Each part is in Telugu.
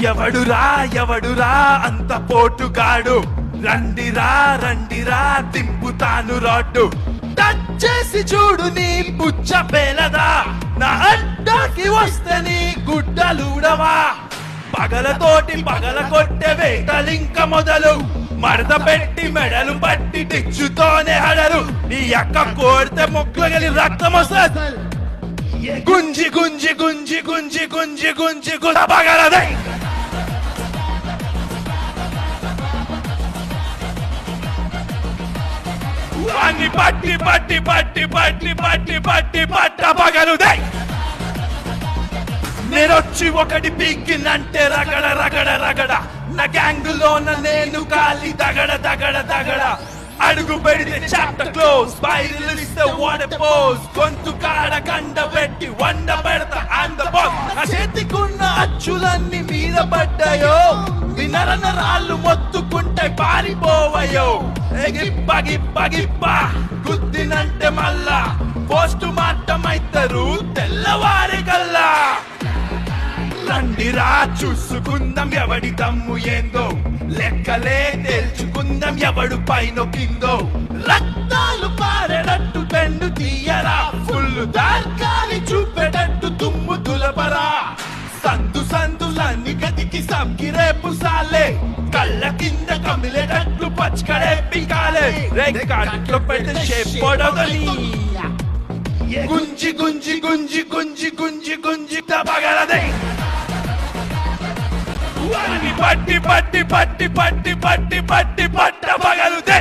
ఎవడురా ఎవడురా అంత పోటుగాడు, రండిరా రండిరా దింపుతాను రాడ్డు. టచ్ చేసి చూడు నీ పుచ్చ పేలదా, నా అడ్డాకి వస్తే నీ గుడ్డలుడవా. పగలతోటి పగల కొట్టే వేటలింక మొదలు, మడత పెట్టి మెడలు పట్టి టిచ్చుతోనే హడలు. నీ అక్క కోడితే మొక్కలు రక్తం వస్తుంది. గుంజి గుంజి గుంజి గుంజి గుంజి గుంజి పగలదే. వాణ్ణి పట్టి పట్టి పట్టి పట్టి పట్టి పట్టి పట్ట పగలుదే. నేనొచ్చి ఒకటి పీకినంటే రగడ రగడ రగడ, నా గ్యాంగులోన నేను కాలి దగడ దగడ దగడ. అడుగు పెడితే చాప్టర్ క్లోజ్, స్పైరల్ ఇస్తే వాట్ ఎ పోజ్. గొంతు కాడ కండ పెట్టి వండ పెడతా అండ్ ద బాస్. నా చేతికున్న అచ్చులన్నీ మీద పడ్డాయో, వినర నరాళ్ళు మొత్తుకుంటే పారిపోవయో. గిప్ప గిప్ప గిప్ప గుద్దినంటే మళ్ళా పోస్ట్ మార్టం అయితారు తెల్లవారి కల్లా. రండిరా చూసుకుందాం ఎవడి దమ్ము ఏందో, లెక్కలే తేల్చుకుందాం ఎవడు పైన కిందో. రక్తాలు పారేటట్టు పెండు తీయరా, ఫుల్ దార్కాలి చూపేటట్టు తుమ్ము దులపరా. సందు సందులన్నీ గదికి సంకిరేపు సాలే, కళ్ళ కింద కమిలేటట్లు పచ్చకడే పికాలే. రేఖలో పెడితే షేప్ పొడవని గుంజి గుంజి గుంజి గుంజి గుంజి గుంజి పగలదే. వారిని పట్టి పట్టి పట్టి పట్టి పట్టి పట్టి పట్ట పగలుదే.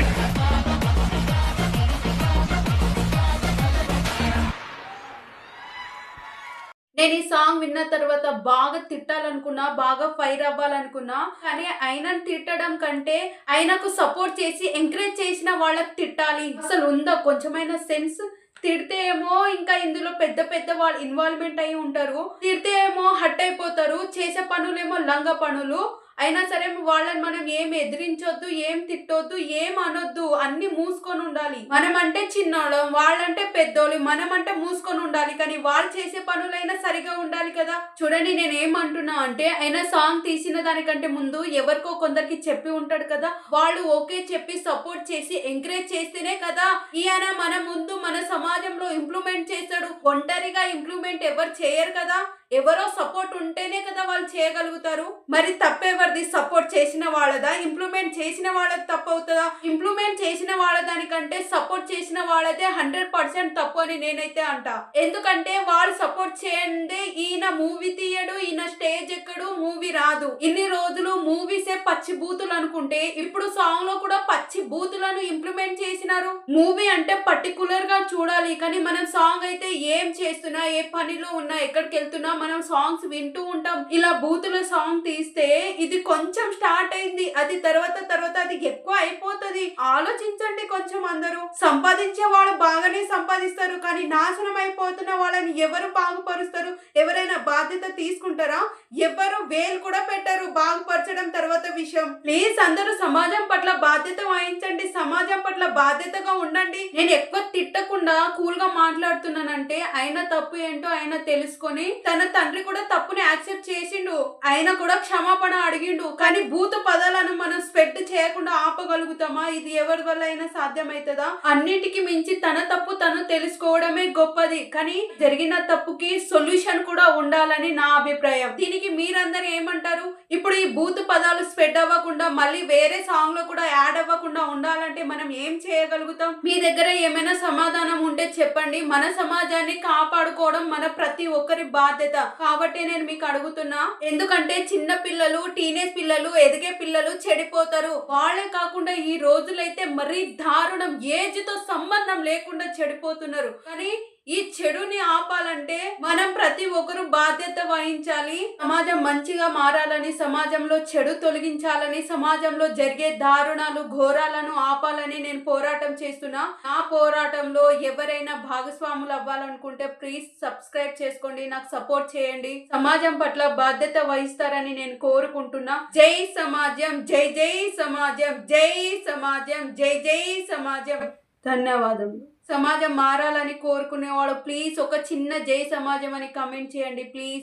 నేను ఈ సాంగ్ విన్న తర్వాత బాగా తిట్టాలనుకున్నా, బాగా ఫైర్ అవ్వాలనుకున్నా, కానీ ఆయనను తిట్టడం కంటే ఆయనకు సపోర్ట్ చేసి ఎంకరేజ్ చేసిన వాళ్ళకి తిట్టాలి. అసలు ఉందా కొంచెమైనా సెన్స్? తిడితే ఏమో ఇంకా ఇందులో పెద్ద పెద్ద వాళ్ళు ఇన్వాల్వ్మెంట్ అయి ఉంటారు, తిడితే ఏమో హట్ అయిపోతారు, చేసే పనులేమో లంగ పనులు. అయినా సరే వాళ్ళని మనం ఏం ఎదిరించొద్దు, ఏం తిట్టొద్దు, ఏం అనొద్దు, అన్ని మూసుకొని ఉండాలి. మనం అంటే చిన్నోళ్ళం, వాళ్ళంటే పెద్దోళ్ళు, మనం అంటే మూసుకొని ఉండాలి. కానీ వాళ్ళు చేసే పనులైనా సరిగా ఉండాలి కదా. చూడండి నేను ఏమంటున్నా అంటే, ఆయన సాంగ్ తీసిన దానికంటే ముందు ఎవరికో కొందరికి చెప్పి ఉంటాడు కదా, వాళ్ళు ఓకే చెప్పి సపోర్ట్ చేసి ఎంకరేజ్ చేస్తేనే కదా ఈయన మన ముందు మన సమాజంలో ఇంప్లిమెంట్ చేస్తాడు. ఒంటరిగా ఇంప్లిమెంట్ ఎవరు చేయరు కదా, ఎవరో సపోర్ట్ ఉంటేనే కదా వాళ్ళు చేయగలుగుతారు. మరి తప్పెవరిది? సపోర్ట్ చేసిన వాళ్ళదా? ఇంప్లిమెంట్ చేసిన వాళ్ళది తప్పు అవుతుందా? ఇంప్లిమెంట్ చేసిన వాళ్ళ దానికంటే సపోర్ట్ చేసిన వాళ్ళదే 100% తప్పు అని నేనైతే అంటా. ఎందుకంటే వాళ్ళు సపోర్ట్ చేయండి ఈయన మూవీ తీయడు, ఈయన స్టేజ్ ఎక్కడు, మూవీ రాదు. ఇన్ని రోజులు మూవీసే పచ్చి బూతులు అనుకుంటే ఇప్పుడు సాంగ్ లో కూడా పచ్చి బూతులను ఇంప్లిమెంట్ చేసినారు. మూవీ అంటే పర్టికులర్ గా చూడాలి, కానీ మనం సాంగ్ అయితే ఏం చేస్తున్నా, ఏ పనిలో ఉన్నా, ఎక్కడికి వెళ్తున్నా మనం సాంగ్స్ వింటూ ఉంటాం. ఇలా బూతుల సాంగ్ తీస్తే ఇది కొంచెం స్టార్ట్ అయింది, అది తర్వాత అది ఎక్కువ అయిపోతుంది. ఆలోచించండి కొంచెం. అందరూ సంపాదించే వాళ్ళు బాగానే సంపాదిస్తారు, కానీ నాశనం అయిపోతున్న వాళ్ళని ఎవరు బాగుపరుస్తారు? ఎవరైనా బాధ్యత తీసుకుంటారా? ఎవరు వేలు కూడా పెట్టారు బాగుపరచడం తర్వాత విషయం. ప్లీజ్ అందరూ సమాజం పట్ల బాధ్యత వహించండి, సమాజం పట్ల బాధ్యతగా ఉండండి. నేను ఎక్కువ తిట్టకుండా కూల్ గా మాట్లాడుతున్నానంటే ఆయన తప్పు ఏంటో ఆయన తెలుసుకొని, తన తండ్రి కూడా తప్పుని యాక్సెప్ట్ చేసిండు, ఆయన కూడా క్షమాపణ అడిగిండు. కానీ భూత పదాలను మనం స్ప్రెడ్ చేయకుండా ఆపగలుగుతామా? ఇది ఎవరి వల్ల అయినా సాధ్యమైతుందా? అన్నిటికీ మించి తన తప్పు తను తెలుసుకోవడమే గొప్పది, కానీ జరిగిన తప్పుకి సొల్యూషన్ కూడా ఉండాలని నా అభిప్రాయం. దీనికి మీరందరూ ఏమంటారు? ఇప్పుడు ఈ భూత పదాలు స్ప్రెడ్ అవ్వకుండా మళ్ళీ వేరే సాంగ్ లో కూడా యాడ్ అవ్వకుండా ఉండాలంటే మనం ఏం చేయగలుగుతాం? మీ దగ్గర ఏమైనా సమాధానం ఉంటే చెప్పండి. మన సమాజాన్ని కాపాడుకోవడం మన ప్రతి ఒక్కరి బాధ్యత. కాబట్టి నేను మీకు అడుగుతున్నా, ఎందుకంటే చిన్న పిల్లలు, టీనేజ్ పిల్లలు, ఎదిగే పిల్లలు చెడిపోతారు. వాళ్ళే కాకుండా ఈ రోజులైతే మరీ దారుణం, ఏజ్ తో సంబంధం లేకుండా చెడిపోతున్నారు. కానీ ఈ చెడుని ఆపాలంటే మనం ప్రతి ఒక్కరు బాధ్యత వహించాలి. సమాజం మంచిగా మారాలని, సమాజంలో చెడు తొలగించాలని, సమాజంలో జరిగే దారుణాలు, ఘోరాలను ఆపాలని నేను పోరాటం చేస్తున్నా. నా పోరాటంలో ఎవరైనా భాగస్వాములు అవ్వాలనుకుంటే ప్లీజ్ సబ్స్క్రైబ్ చేసుకోండి, నాకు సపోర్ట్ చేయండి. సమాజం పట్ల బాధ్యత వహిస్తారని నేను కోరుకుంటున్నా. జై సమాజం, జై జై సమాజం, జై సమాజం, జై జై సమాజం. ధన్యవాదములు. సమాజం మారాలని కోరుకునే వాళ్ళు ప్లీజ్ ఒక చిన్న జై సమాజం అని కామెంట్ చేయండి ప్లీజ్.